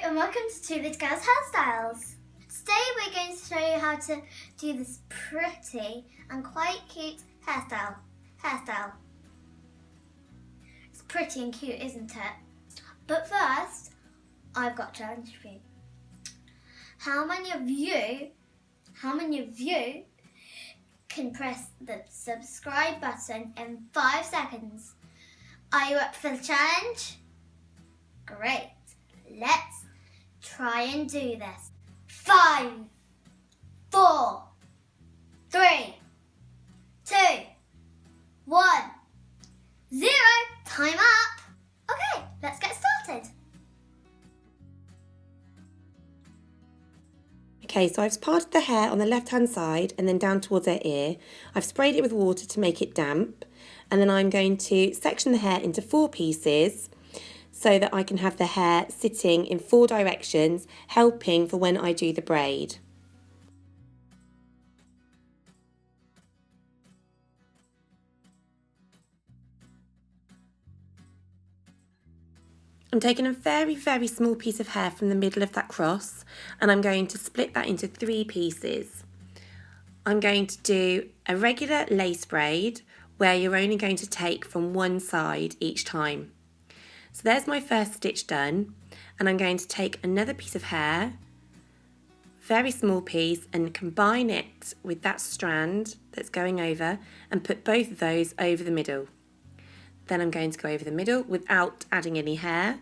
and welcome to Two Little Girls Hairstyles. Today we're going to show you how to do this pretty and quite cute hairstyle. It's pretty and cute, isn't it? But first, I've got a challenge for you. How many of you can press the subscribe button in 5 seconds? Are you up for the challenge? Great. Let's try and do this. 5, 4, 3, 2, 1, 0. Time up. Okay, let's get started. Okay, so I've parted the hair on the left-hand side and then down towards her ear. I've sprayed it with water to make it damp, and then I'm going to section the hair into 4 pieces so that I can have the hair sitting in 4 directions, helping for when I do the braid. I'm taking a very, very small piece of hair from the middle of that cross, and I'm going to split that into 3 pieces. I'm going to do a regular lace braid where you're only going to take from one side each time. So there's my first stitch done, and I'm going to take another piece of hair, very small piece, and combine it with that strand that's going over and put both of those over the middle. Then I'm going to go over the middle without adding any hair.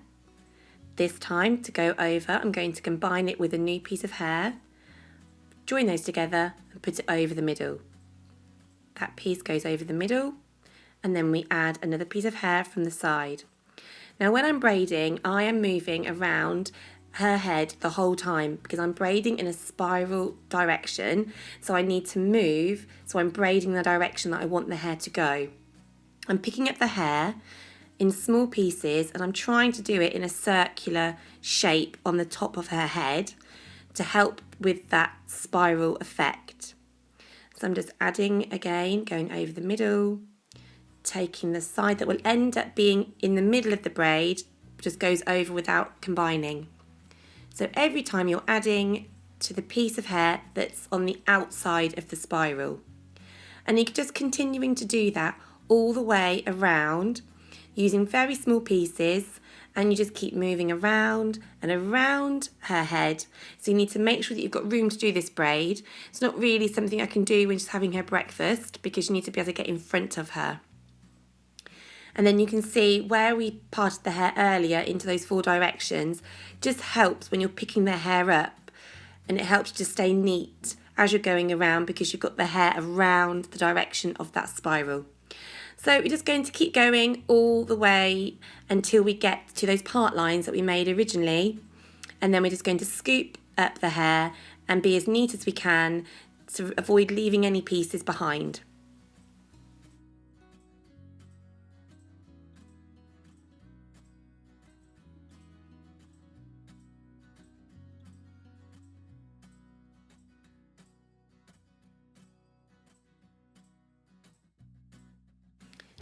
This time, to go over, I'm going to combine it with a new piece of hair, join those together and put it over the middle. That piece goes over the middle, and then we add another piece of hair from the side. Now when I'm braiding, I am moving around her head the whole time because I'm braiding in a spiral direction, so I need to move, so I'm braiding the direction that I want the hair to go. I'm picking up the hair in small pieces and I'm trying to do it in a circular shape on the top of her head to help with that spiral effect. So I'm just adding again, going over the middle, taking the side that will end up being in the middle of the braid, just goes over without combining. So every time you're adding to the piece of hair that's on the outside of the spiral. And you're just continuing to do that all the way around using very small pieces, and you just keep moving around and around her head. So you need to make sure that you've got room to do this braid. It's not really something I can do when she's having her breakfast because you need to be able to get in front of her. And then you can see where we parted the hair earlier into those 4 directions just helps when you're picking the hair up, and it helps to stay neat as you're going around because you've got the hair around the direction of that spiral. So we're just going to keep going all the way until we get to those part lines that we made originally, and then we're just going to scoop up the hair and be as neat as we can to avoid leaving any pieces behind.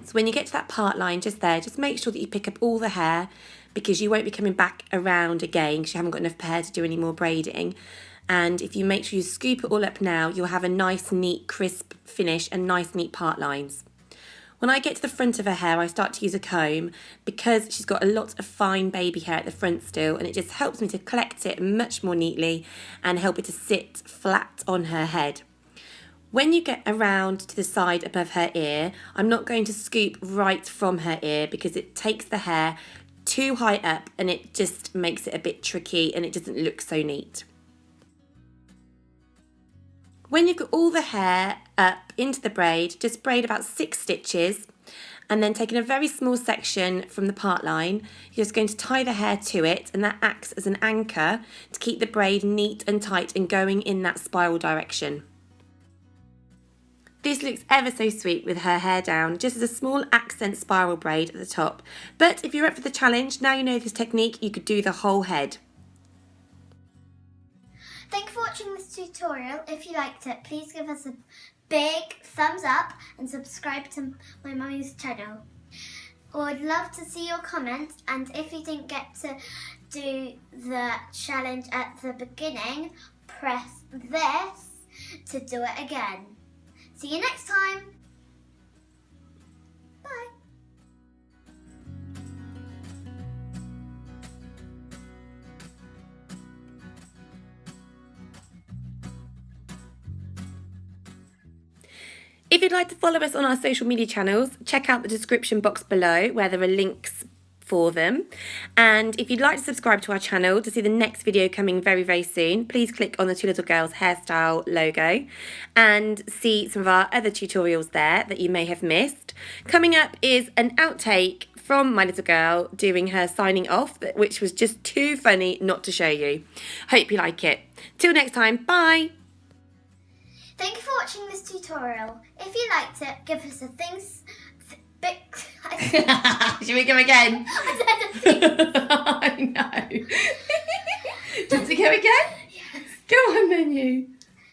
So when you get to that part line just there, just make sure that you pick up all the hair because you won't be coming back around again because you haven't got enough hair to do any more braiding. And if you make sure you scoop it all up now, you'll have a nice, neat, crisp finish and nice, neat part lines. When I get to the front of her hair, I start to use a comb because she's got a lot of fine baby hair at the front still, and it just helps me to collect it much more neatly and help it to sit flat on her head. When you get around to the side above her ear, I'm not going to scoop right from her ear because it takes the hair too high up and it just makes it a bit tricky and it doesn't look so neat. When you've got all the hair up into the braid, just braid about 6 stitches, and then taking a very small section from the part line, you're just going to tie the hair to it, and that acts as an anchor to keep the braid neat and tight and going in that spiral direction. This looks ever so sweet with her hair down, just as a small accent spiral braid at the top. But if you're up for the challenge, now you know this technique, you could do the whole head. Thank you for watching this tutorial. If you liked it, please give us a big thumbs up and subscribe to my mummy's channel. I would love to see your comments, and if you didn't get to do the challenge at the beginning, press this to do it again. See you next time. Bye. If you'd like to follow us on our social media channels, check out the description box below where there are links for them. And if you'd like to subscribe to our channel to see the next video coming very, very soon, please click on the Two Little Girls hairstyle logo and see some of our other tutorials there that you may have missed. Coming up is an outtake from my little girl doing her signing off, which was just too funny not to show you. Hope you like it. Till next time, bye! Thank you for watching this tutorial. If you liked it, give us a thanks. Should we go again? I said a thing. I know. Do you want to go again? Yes. Go on then, you.